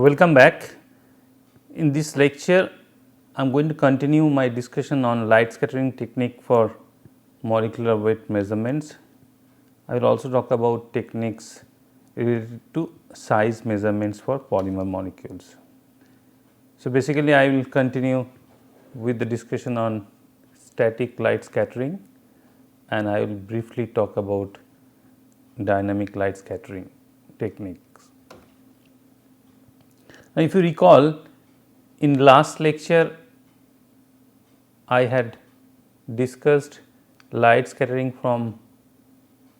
Welcome back. In this lecture, I am going to continue my discussion on light scattering technique for molecular weight measurements. I will also talk about techniques related to size measurements for polymer molecules. So, basically I will continue with the discussion on static light scattering, and I will briefly talk about dynamic light scattering techniques. Now, if you recall, in last lecture I had discussed light scattering from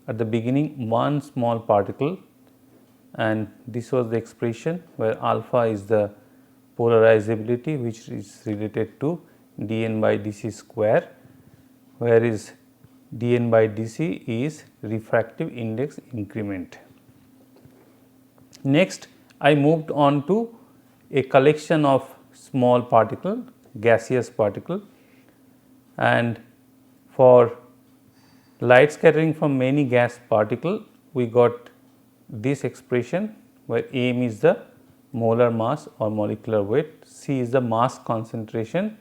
at the beginning one small particle, and this was the expression where alpha is the polarizability which is related to dN by dC square, whereas dN by dC is refractive index increment. Next, I moved on to a collection of small particle, gaseous particle, and for light scattering from many gas particle, we got this expression where m is the molar mass or molecular weight, c is the mass concentration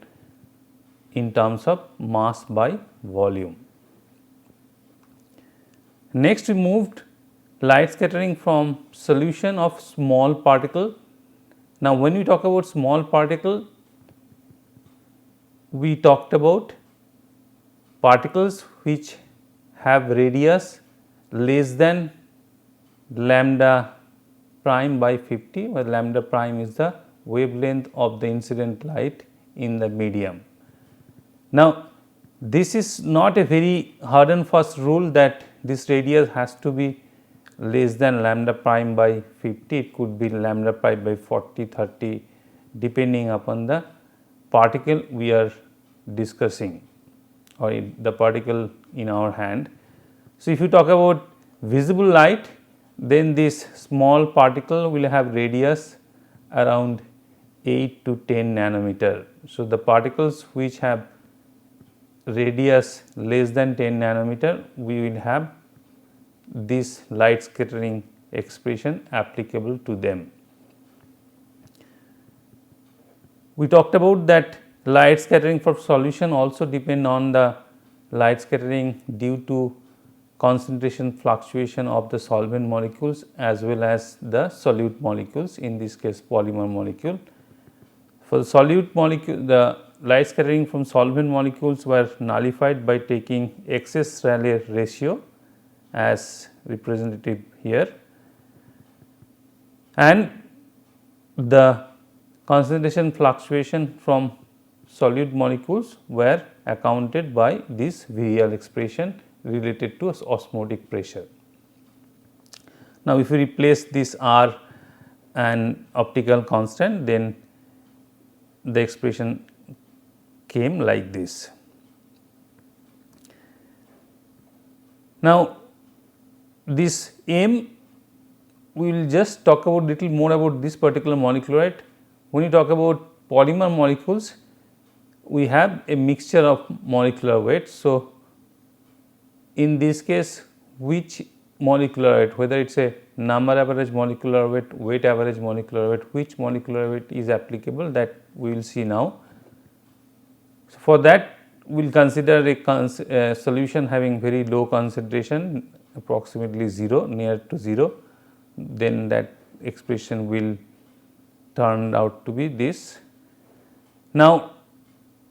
in terms of mass by volume. Next, we moved light scattering from solution of small particle. Now, when we talk about small particle, we talked about particles which have radius less than lambda prime by 50, where lambda prime is the wavelength of the incident light in the medium. Now, this is not a very hard and fast rule that this radius has to be less than lambda prime by 50, it could be lambda prime by 40, 30 depending upon the particle we are discussing or the particle in our hand. So, if you talk about visible light, then this small particle will have radius around 8 to 10 nanometer. So, the particles which have radius less than 10 nanometer, we will have this light scattering expression applicable to them. We talked about that light scattering for solution also depend on the light scattering due to concentration fluctuation of the solvent molecules as well as the solute molecules, in this case polymer molecule. For the solute molecule, the light scattering from solvent molecules were nullified by taking excess Rayleigh ratio as representative here, and the concentration fluctuation from solute molecules were accounted by this virial expression related to osmotic pressure. Now, if we replace this R and optical constant, then the expression came like this. Now, this M, we will just talk about little more about this particular molecule, right. When you talk about polymer molecules, we have a mixture of molecular weights. So, in this case, which molecular weight, whether it is a number average molecular weight, weight average molecular weight, which molecular weight is applicable, that we will see now. So, for that we will consider a solution having very low concentration, approximately 0, near to 0, then that expression will turn out to be this. Now,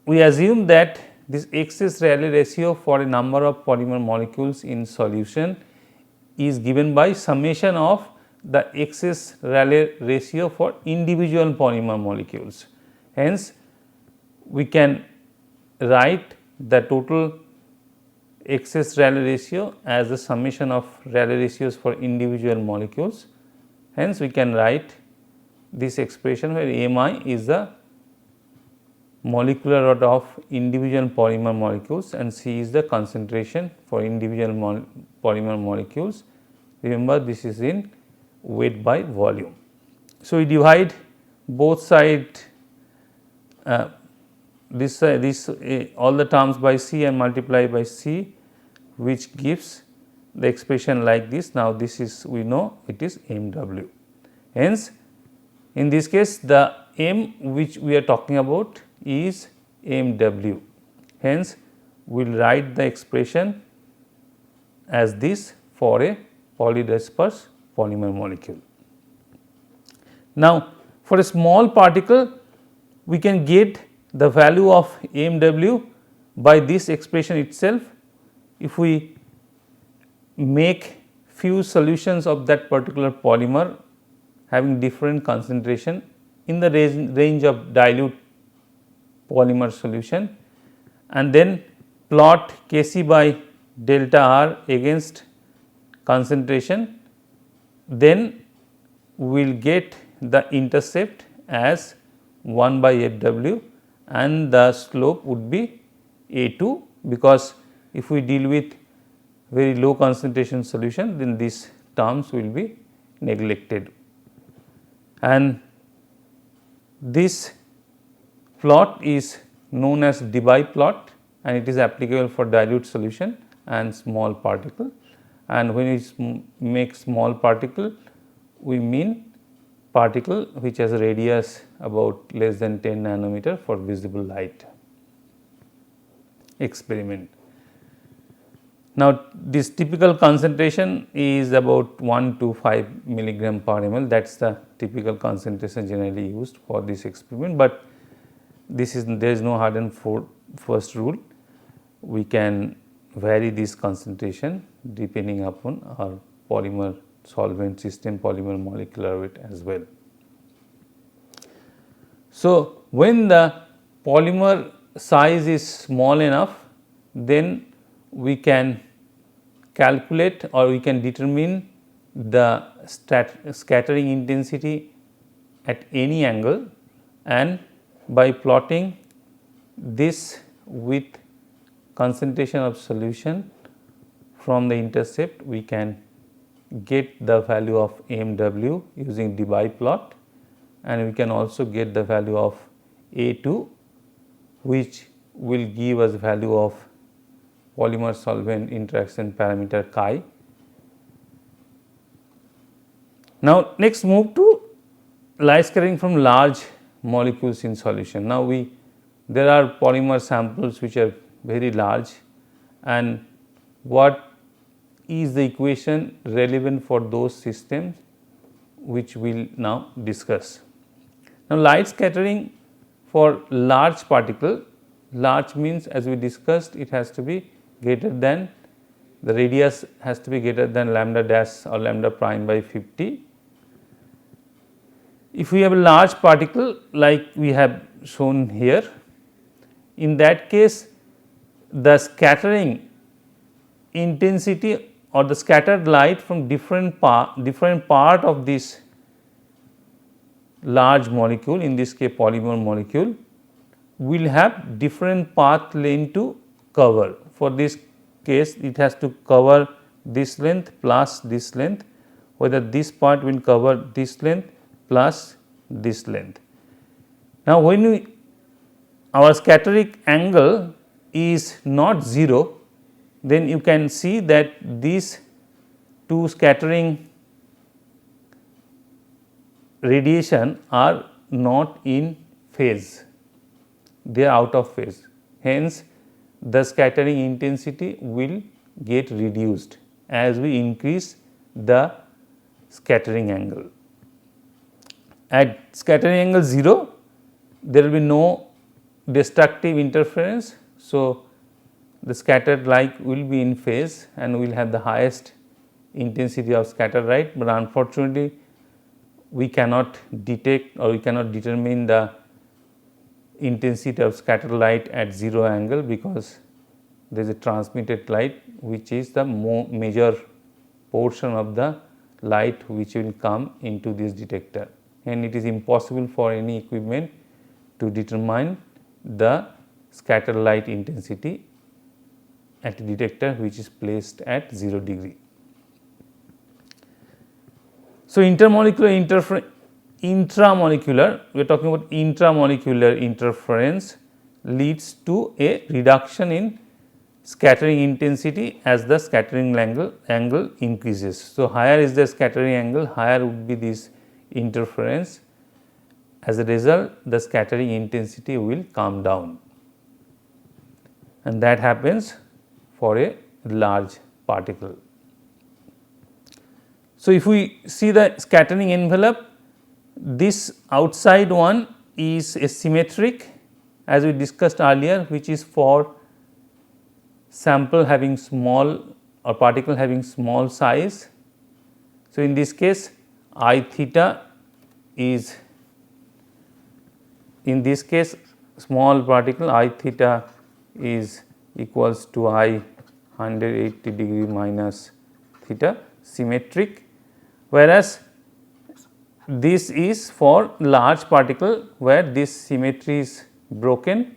we assume that this excess Rayleigh ratio for a number of polymer molecules in solution is given by summation of the excess Rayleigh ratio for individual polymer molecules. Hence, we can write the total excess Rayleigh ratio as the summation of Rayleigh ratios for individual molecules. Hence, we can write this expression where Mi is the molecular weight of individual polymer molecules and C is the concentration for individual polymer molecules. Remember, this is in weight by volume. So, we divide both sides all the terms by C and multiply by C, which gives the expression like this. Now, this is, we know it is MW. Hence, In this case, the m which we are talking about is mW. Hence, we will write the expression as this for a polydisperse polymer molecule. Now, for a small particle, we can get the value of mW by this expression itself. If we make few solutions of that particular polymer having different concentration in the range of dilute polymer solution, and then plot Kc by delta R against concentration, then we will get the intercept as 1 by Fw and the slope would be A2, because if we deal with very low concentration solution, then these terms will be neglected. And this plot is known as Debye plot, and it is applicable for dilute solution and small particle. And when we make small particle, we mean particle which has a radius about less than 10 nanometer for visible light experiment. Now, this typical concentration is about 1 to 5 milligram per ml, that is the typical concentration generally used for this experiment, but this is there is no hard and fast rule. We can vary this concentration depending upon our polymer solvent system, polymer molecular weight as well. So, when the polymer size is small enough, then we can calculate or we can determine the scattering intensity at any angle, and by plotting this with concentration of solution from the intercept, we can get the value of mW using Debye plot, and we can also get the value of A2, which will give us value of polymer solvent interaction parameter chi. Now, next move to light scattering from large molecules in solution. Now, there are polymer samples which are very large, and what is the equation relevant for those systems which we will now discuss. Now, light scattering for large particle, large means as we discussed, it has to be greater than, the radius has to be greater than lambda dash or lambda prime by 50. If we have a large particle like we have shown here, in that case the scattering intensity or the scattered light from different part of this large molecule, in this case polymer molecule, will have different path length to cover. For this case, it has to cover this length plus this length, whether this part will cover this length plus this length. Now, when our scattering angle is not 0, then you can see that these two scattering radiation are not in phase, they are out of phase. Hence, the scattering intensity will get reduced as we increase the scattering angle. At scattering angle 0, there will be no destructive interference. So, the scattered light will be in phase and we will have the highest intensity of scattered light, but unfortunately we cannot detect or we cannot determine the intensity of scattered light at 0 angle, because there is a transmitted light which is the major portion of the light which will come into this detector, and it is impossible for any equipment to determine the scattered light intensity at a detector which is placed at 0 degree. So, intramolecular, we are talking about intramolecular interference leads to a reduction in scattering intensity as the scattering angle increases. So, higher is the scattering angle, higher would be this interference, as a result the scattering intensity will come down, and that happens for a large particle. So, if we see the scattering envelope, this outside one is a symmetric as we discussed earlier, which is for sample having small or particle having small size. So, in this case I theta is, in this case small particle I theta is equals to I 180 degree minus theta, symmetric, whereas this is for large particle where this symmetry is broken,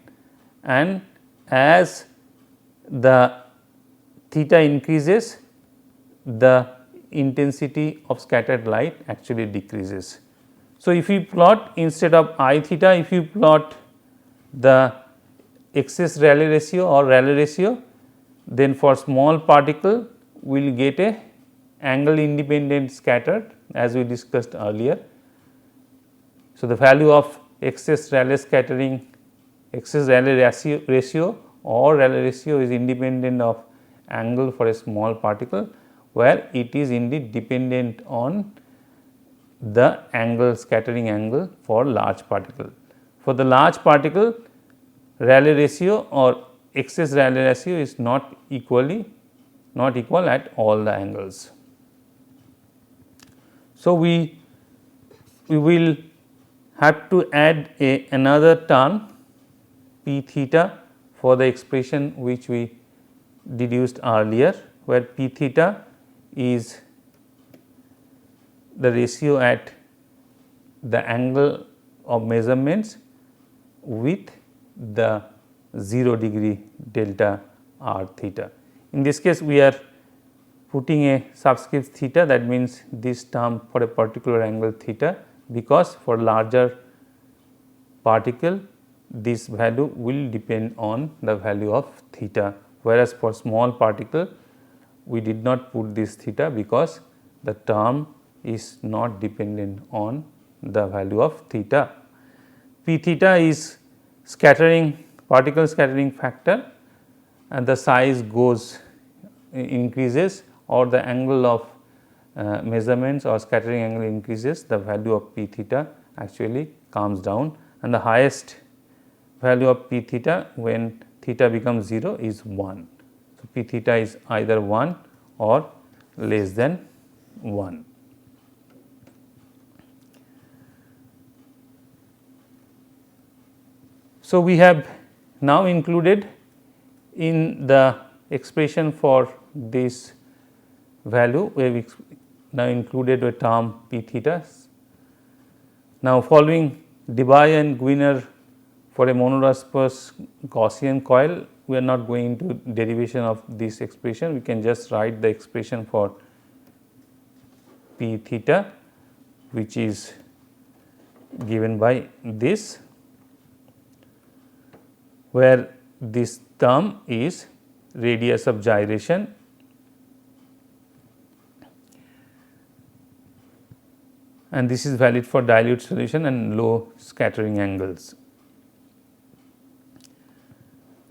and as the theta increases the intensity of scattered light actually decreases. So, if you plot instead of I theta, if you plot the excess Rayleigh ratio or Rayleigh ratio, then for small particle we will get a angle independent scattered as we discussed earlier. So, the value of excess Rayleigh scattering, excess Rayleigh ratio or Rayleigh ratio is independent of angle for a small particle, where it is indeed dependent on the angle, scattering angle for large particle. For the large particle, Rayleigh ratio or excess Rayleigh ratio is not equal at all the angles. So, we will have to add another term p theta for the expression which we deduced earlier, where p theta is the ratio at the angle of measurements with the 0 degree delta r theta. In this case we are putting a subscript theta, that means this term for a particular angle theta, because for larger particle this value will depend on the value of theta, whereas for small particle we did not put this theta because the term is not dependent on the value of theta. P theta is particle scattering factor, and the size increases, or the angle of measurements or scattering angle increases, the value of p theta actually comes down, and the highest value of p theta when theta becomes 0 is 1. So, p theta is either 1 or less than 1. So, we have now included in the expression for this value, we have now included a term p theta. Now, following Debye and Gwinner for a monoresponse Gaussian coil, we are not going into derivation of this expression, we can just write the expression for p theta, which is given by this, where this term is radius of gyration, and this is valid for dilute solution and low scattering angles.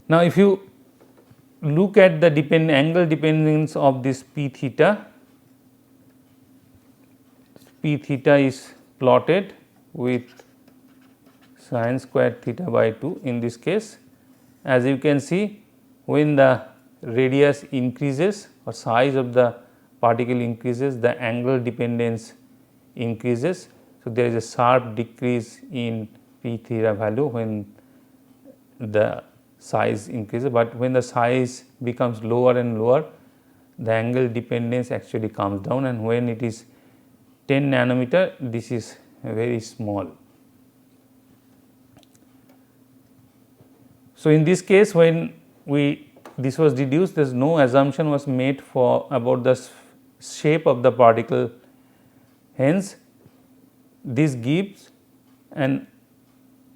Now, if you look at the angle dependence of this p theta is plotted with sin squared theta by 2 in this case. As you can see, when the radius increases or size of the particle increases, the angle dependence increases. So, there is a sharp decrease in p theta value when the size increases, but when the size becomes lower and lower, the angle dependence actually comes down, and when it is 10 nanometer, this is very small. So, in this case, when this was deduced, there is no assumption was made for about the shape of the particle. Hence, this gives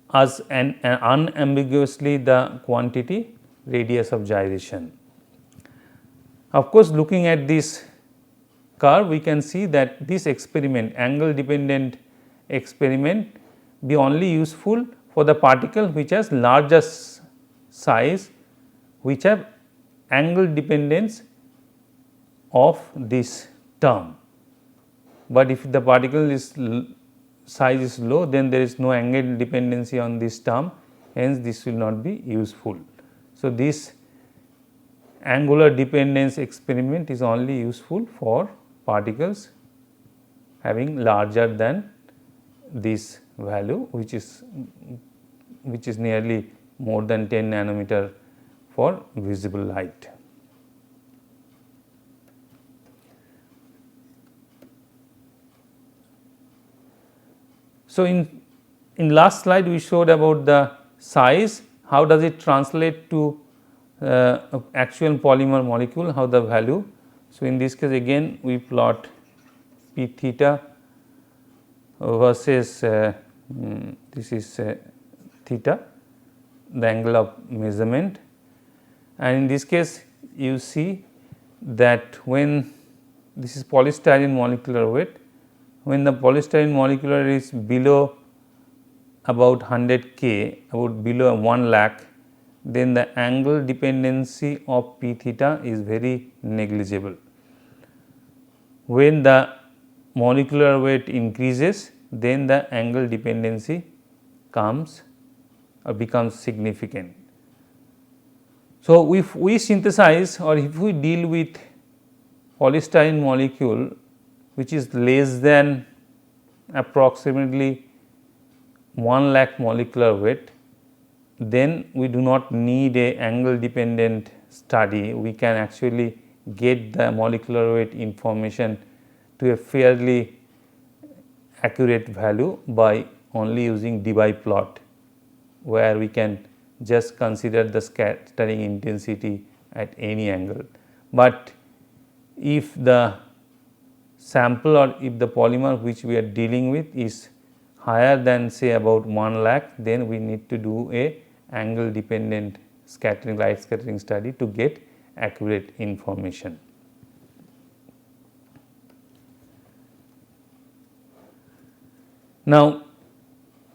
us unambiguously the quantity radius of gyration. Of course, looking at this curve, we can see that this experiment, angle dependent experiment, be only useful for the particle which has larger size, which have angle dependence of this term. But if the particle is size is low, then there is no angle dependency on this term, hence this will not be useful. So, this angular dependence experiment is only useful for particles having larger than this value, which is nearly more than 10 nanometer for visible light. So, in last slide we showed about the size, how does it translate to actual polymer molecule, how the value. So, in this case again we plot p theta versus this is theta, the angle of measurement, and in this case you see that when this is polystyrene molecular weight, when the polystyrene molecular is below about 100 K, about below 1 lakh, then the angle dependency of p theta is very negligible. When the molecular weight increases, then the angle dependency comes or becomes significant. So, if we synthesize or if we deal with polystyrene molecule which is less than approximately 1 lakh molecular weight, then we do not need a angle dependent study. We can actually get the molecular weight information to a fairly accurate value by only using Debye plot, where we can just consider the scattering intensity at any angle. But if the sample or if the polymer which we are dealing with is higher than say about 1 lakh, then we need to do a angle dependent scattering, light scattering study to get accurate information. Now,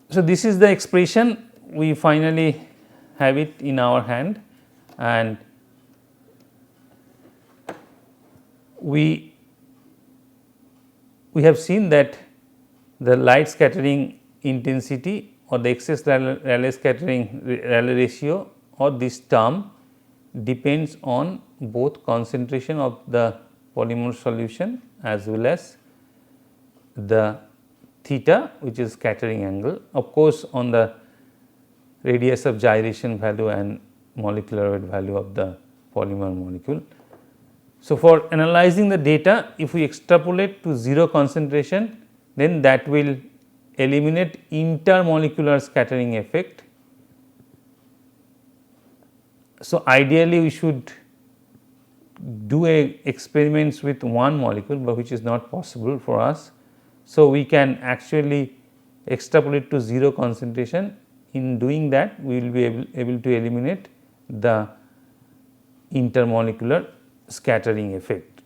so this is the expression, we finally have it in our hand, and we have seen that the light scattering intensity or the excess Rayleigh scattering Rayleigh ratio or this term depends on both concentration of the polymer solution as well as the theta, which is scattering angle, of course on the radius of gyration value and molecular weight value of the polymer molecule. So, for analyzing the data, if we extrapolate to 0 concentration, then that will eliminate intermolecular scattering effect. So, ideally we should do experiments with one molecule, but which is not possible for us. So, we can actually extrapolate to 0 concentration. In doing that, we will be able to eliminate the intermolecular scattering effect.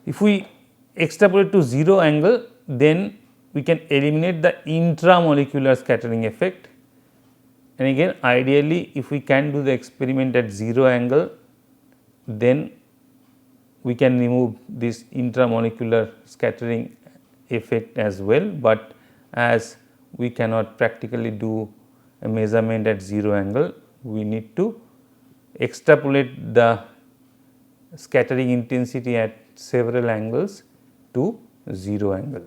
If we extrapolate to 0 angle, then we can eliminate the intramolecular scattering effect, and again ideally if we can do the experiment at 0 angle, then we can remove this intramolecular scattering effect as well, but as we cannot practically do a measurement at 0 angle, we need to extrapolate the scattering intensity at several angles to 0 angle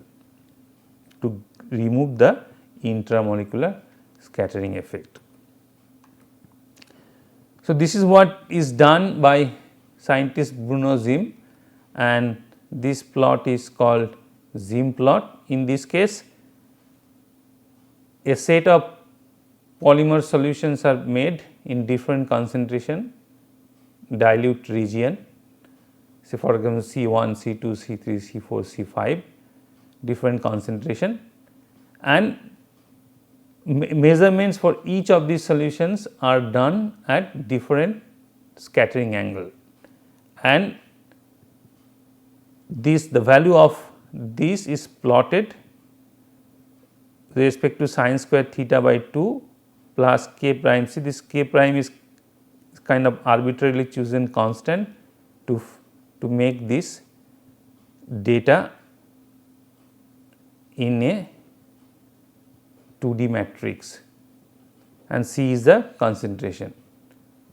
to remove the intramolecular scattering effect. So, this is what is done by scientist Bruno Zim, and this plot is called Zim plot. In this case, a set of polymer solutions are made in different concentration dilute region, say for example C1, C2, C3, C4, C5, different concentration, and measurements for each of these solutions are done at different scattering angle, and this the value of this is plotted with respect to sin square theta by 2 plus k prime. See, this k prime is kind of arbitrarily chosen constant to make this data in a 2D matrix, and C is the concentration.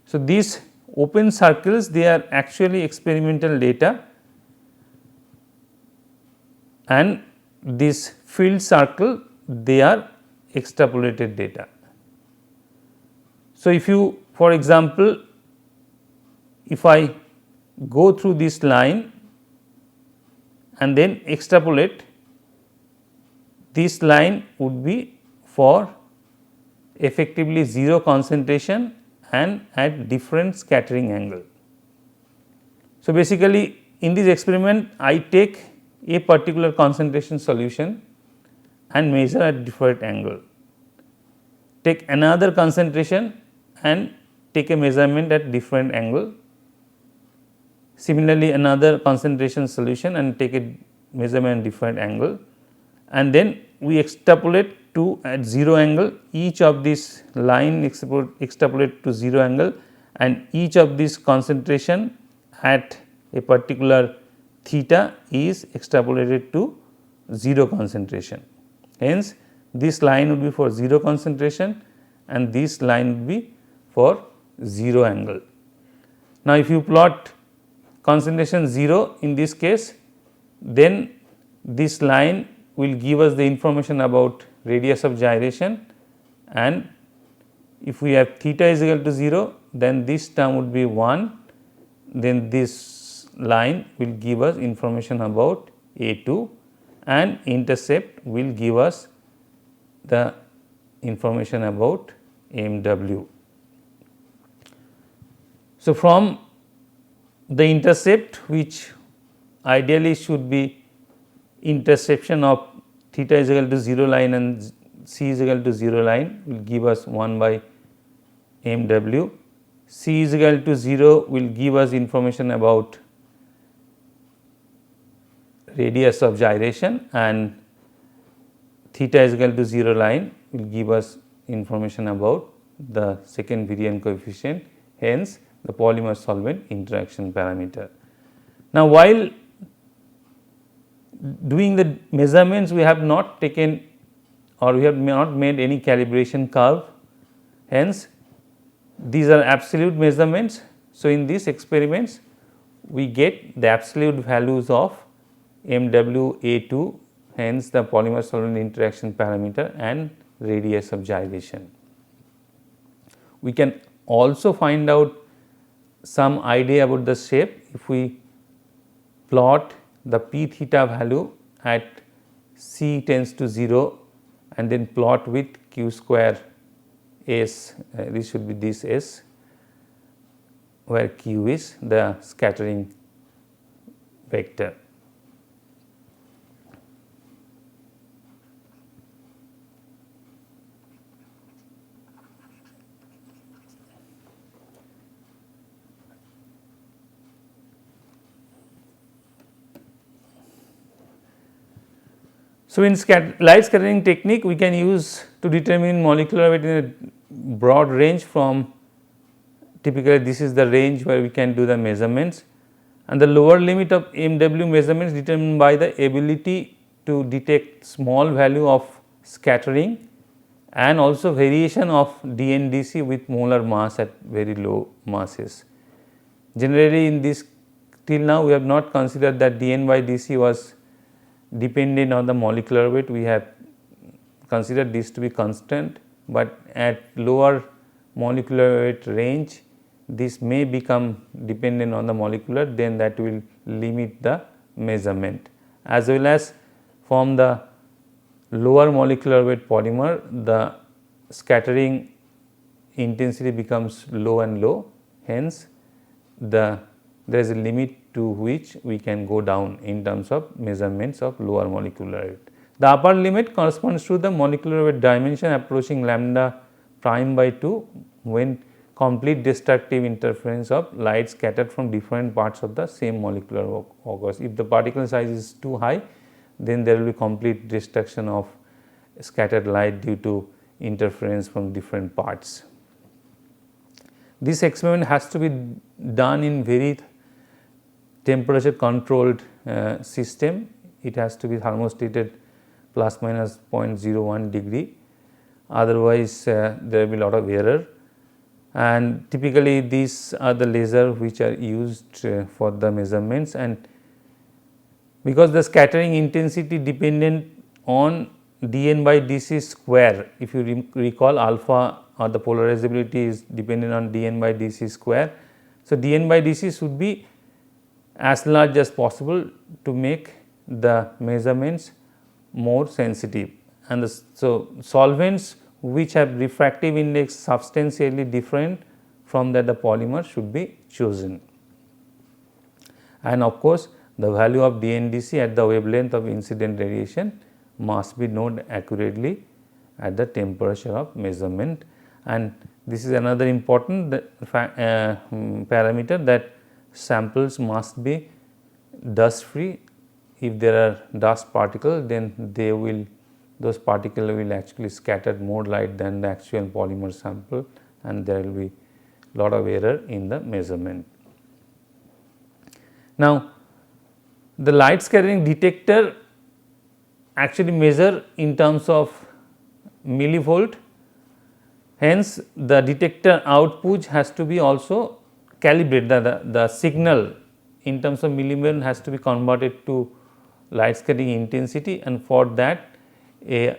So, these open circles, they are actually experimental data, and this filled circle, they are extrapolated data. So, if you, for example, if I go through this line and then extrapolate, this line would be for effectively 0 concentration and at different scattering angle. So, basically in this experiment I take a particular concentration solution and measure at different angle, take another concentration and take a measurement at different angle, similarly another concentration solution and take a measurement at different angle, and then we extrapolate to at 0 angle, each of this line extrapolate to 0 angle, and each of this concentration at a particular theta is extrapolated to 0 concentration. Hence, this line would be for 0 concentration and this line would be for 0 angle. Now, if you plot concentration 0 in this case, then this line will give us the information about radius of gyration, and if we have theta is equal to 0, then this term would be 1, then this line will give us information about A2, and intercept will give us the information about MW. So, from the intercept, which ideally should be intersection of theta is equal to 0 line and C is equal to 0 line, will give us 1 by MW. C is equal to 0 will give us information about radius of gyration, and theta is equal to 0 line will give us information about the second variance coefficient, hence the polymer solvent interaction parameter. Now, while doing the measurements, we have not taken or we have not made any calibration curve, hence these are absolute measurements. So, in these experiments we get the absolute values of MW, A2, hence the polymer solvent interaction parameter and radius of gyration. We can also find out some idea about the shape if we plot the p theta value at C tends to 0 and then plot with q square s, this should be this s, where q is the scattering vector. So, in light scattering technique, we can use to determine molecular weight in a broad range from typically this is the range where we can do the measurements, and the lower limit of MW measurements determined by the ability to detect small value of scattering and also variation of dNdC with molar mass at very low masses. Generally, in this till now we have not considered that dN by dC was dependent on the molecular weight. We have considered this to be constant, but at lower molecular weight range this may become dependent on the molecular, then that will limit the measurement, as well as from the lower molecular weight polymer the scattering intensity becomes low and low, hence there is a limit to which we can go down in terms of measurements of lower molecular weight. The upper limit corresponds to the molecular weight dimension approaching lambda prime by 2 when complete destructive interference of light scattered from different parts of the same molecular occurs. If the particle size is too high, then there will be complete destruction of scattered light due to interference from different parts. This experiment has to be done in very temperature controlled system. It has to be thermostated plus minus 0.01 degree, otherwise there will be a lot of error, and typically these are the laser which are used for the measurements. And because the scattering intensity dependent on dN by dC square, if you recall, alpha or the polarizability is dependent on dN by dC square. So, dN by dC should be as large as possible to make the measurements more sensitive, and so solvents which have refractive index substantially different from that the polymer should be chosen. And of course, the value of dNdC at the wavelength of incident radiation must be known accurately at the temperature of measurement, and this is another important parameter, that samples must be dust free. If there are dust particles, then those particles will actually scatter more light than the actual polymer sample, and there will be lot of error in the measurement. Now, the light scattering detector actually measure in terms of millivolt, hence the detector output has to be also calibrated, the signal in terms of millivolt has to be converted to light scattering intensity, and for that a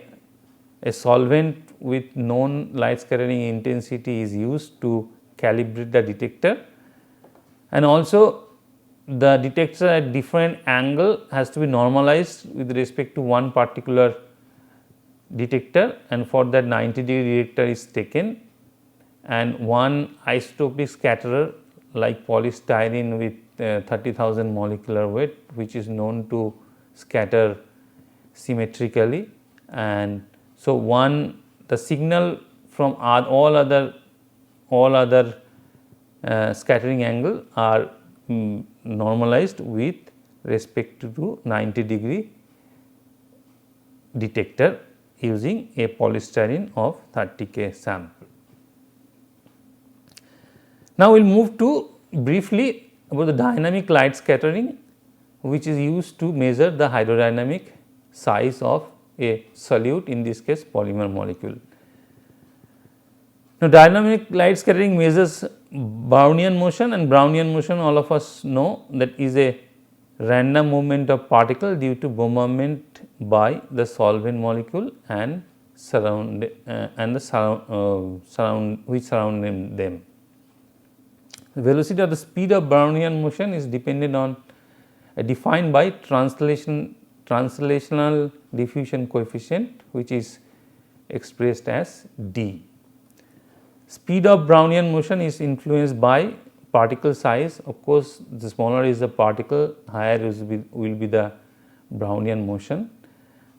solvent with known light scattering intensity is used to calibrate the detector, and also the detector at different angle has to be normalized with respect to one particular detector, and for that 90-degree detector is taken, and one isotopic scatterer like polystyrene with 30,000 molecular weight, which is known to scatter symmetrically. And so, the signal from all other scattering angle are normalized with respect to 90-degree detector using a polystyrene of 30K sample. Now, we will move to briefly about the dynamic light scattering, which is used to measure the hydrodynamic size of a solute, in this case polymer molecule. Now, dynamic light scattering measures Brownian motion, and Brownian motion all of us know that is a random movement of particle due to bombardment by the solvent molecule and which surround them. The velocity or the speed of Brownian motion is dependent on defined by translational diffusion coefficient, which is expressed as d. Speed of Brownian motion is influenced by particle size. Of course, the smaller is the particle, higher will be the Brownian motion,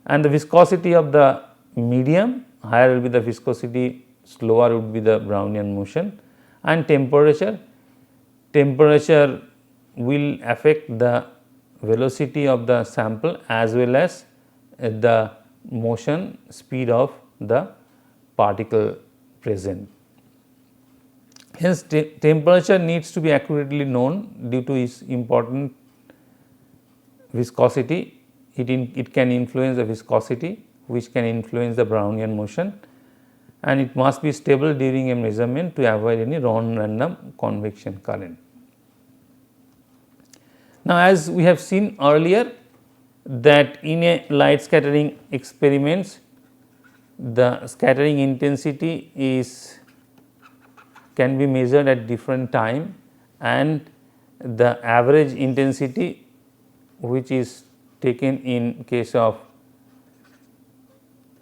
and the viscosity of the medium, higher will be the viscosity, slower would be the Brownian motion, and temperature will affect the velocity of the sample as well as the motion speed of the particle present. Hence, temperature needs to be accurately known due to its important viscosity. It can influence the viscosity, which can influence the Brownian motion, and it must be stable during a measurement to avoid any non-random convection current. Now, as we have seen earlier that in a light scattering experiments, the scattering intensity can be measured at different time, and the average intensity which is taken in case of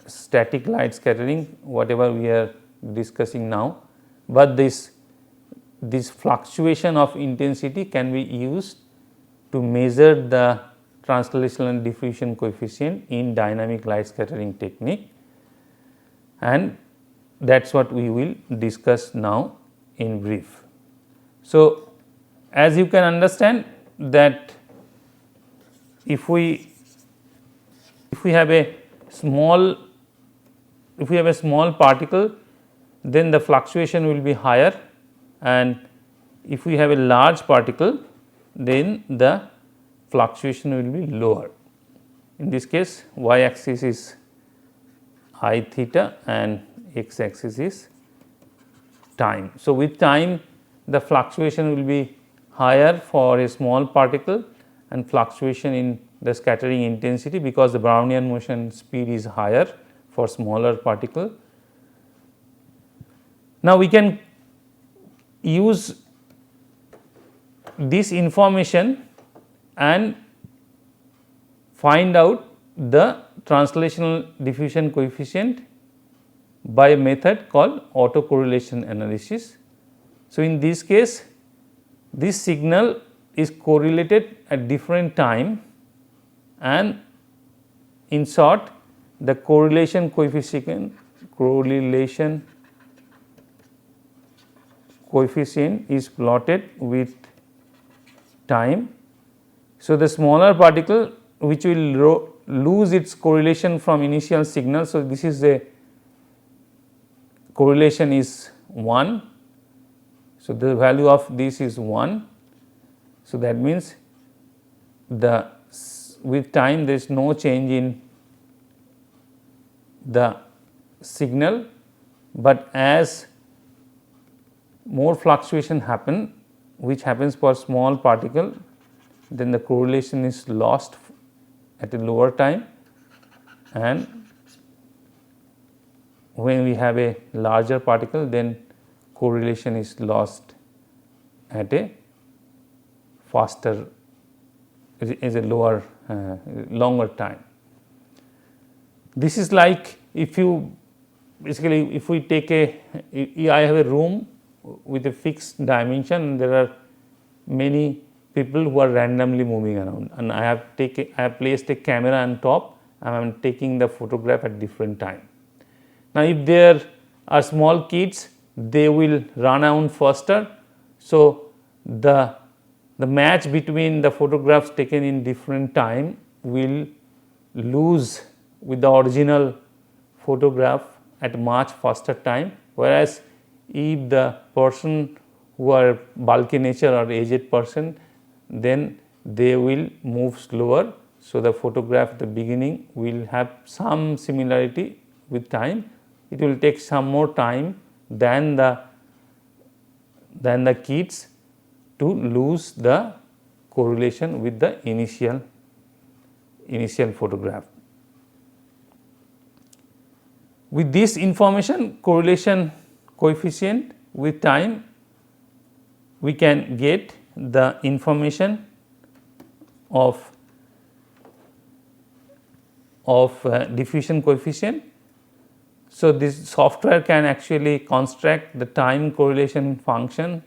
static light scattering, whatever we are discussing now, but this fluctuation of intensity can be used to measure the translational diffusion coefficient in dynamic light scattering technique, and that is what we will discuss now in brief. So, as you can understand that if we have a small if we have a small particle, then the fluctuation will be higher, and if we have a large particle, then the fluctuation will be lower. In this case, y axis is I theta and x axis is time. So, with time the fluctuation will be higher for a small particle and fluctuation in the scattering intensity, because the Brownian motion speed is higher for smaller particle. Now, we can use this information and find out the translational diffusion coefficient by a method called autocorrelation analysis. So, in this case, this signal is correlated at different time, and in short the correlation coefficient is plotted with time. So, the smaller particle which will lose its correlation from initial signal. So, this is a correlation is 1. So, the value of this is 1. So, that means the with time there is no change in the signal, but as more fluctuation happen, which happens for small particle, then the correlation is lost at a lower time, and when we have a larger particle, then correlation is lost at a faster, is a lower longer time. This is like if you basically, if we take I have a room with a fixed dimension and there are many people who are randomly moving around, and I have placed a camera on top and I am taking the photograph at different time. Now, if there are small kids, they will run around faster. So, the match between the photographs taken in different time will lose with the original photograph at much faster time, whereas if the person who are bulky nature or aged person, then they will move slower. So, the photograph at the beginning will have some similarity with time. It will take some more time than the kids to lose the correlation with the initial photograph. With this information, correlation coefficient with time, we can get the information of diffusion coefficient. So, this software can actually construct the time correlation function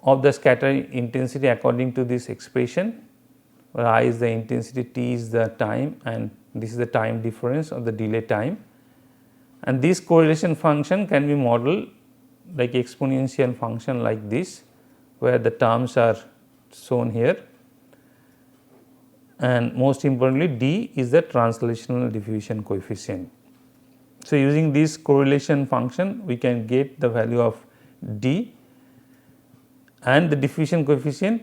of the scattering intensity according to this expression, where I is the intensity, t is the time, and this is the time difference or the delay time. And this correlation function can be modeled like exponential function like this, where the terms are shown here, and most importantly d is the translational diffusion coefficient. So, using this correlation function we can get the value of d, and the diffusion coefficient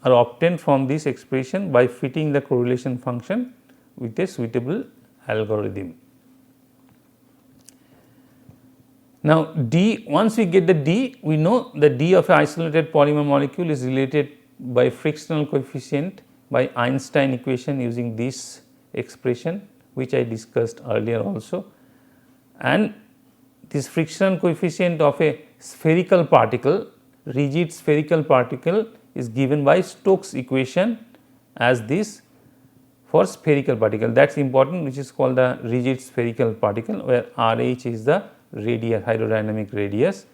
are obtained from this expression by fitting the correlation function with a suitable algorithm. Now, d, once we get the d, we know the d of an isolated polymer molecule is related by frictional coefficient by Einstein equation using this expression, which I discussed earlier also. And this frictional coefficient of a spherical particle, rigid spherical particle, is given by Stokes equation as this for spherical particle. That is important, which is called the rigid spherical particle, where RH is the radius, hydrodynamic radius.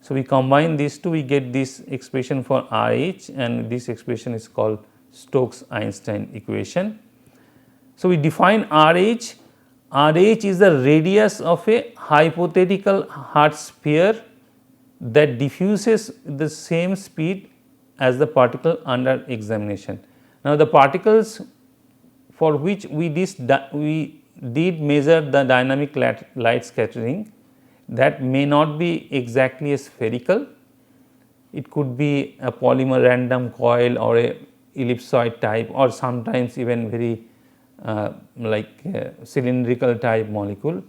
So, we combine these two, we get this expression for RH, and this expression is called Stokes-Einstein equation. So, we define RH. RH is the radius of a hypothetical hard sphere that diffuses the same speed as the particle under examination. Now, the particles for which we did measure the dynamic light scattering that may not be exactly a spherical. It could be a polymer random coil or a ellipsoid type, or sometimes even very cylindrical type molecule.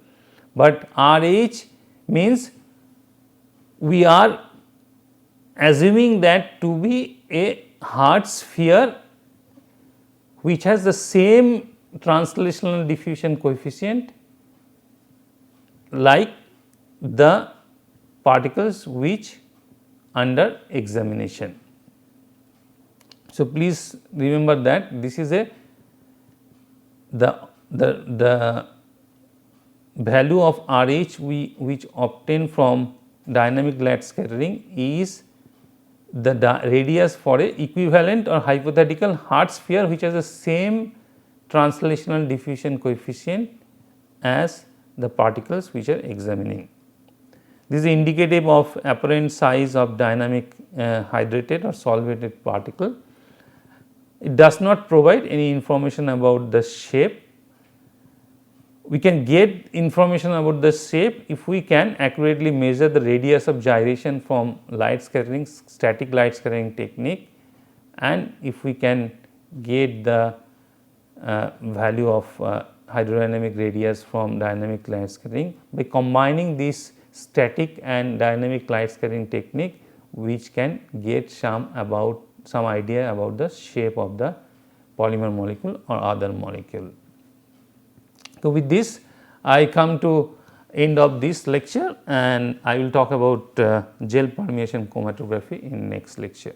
But RH means we are assuming that to be a hard sphere which has the same translational diffusion coefficient like the particles which under examination. So, please remember that this is a the value of RH which obtain from dynamic light scattering is the radius for a equivalent or hypothetical hard sphere which has the same translational diffusion coefficient as the particles which are examining. This is indicative of apparent size of dynamic hydrated or solvated particle. It does not provide any information about the shape. We can get information about the shape if we can accurately measure the radius of gyration from light scattering, static light scattering technique, and if we can get the value of hydrodynamic radius from dynamic light scattering by combining this static and dynamic light scattering technique, which can get some idea about the shape of the polymer molecule or other molecule. So, with this I come to end of this lecture, and I will talk about gel permeation chromatography in next lecture.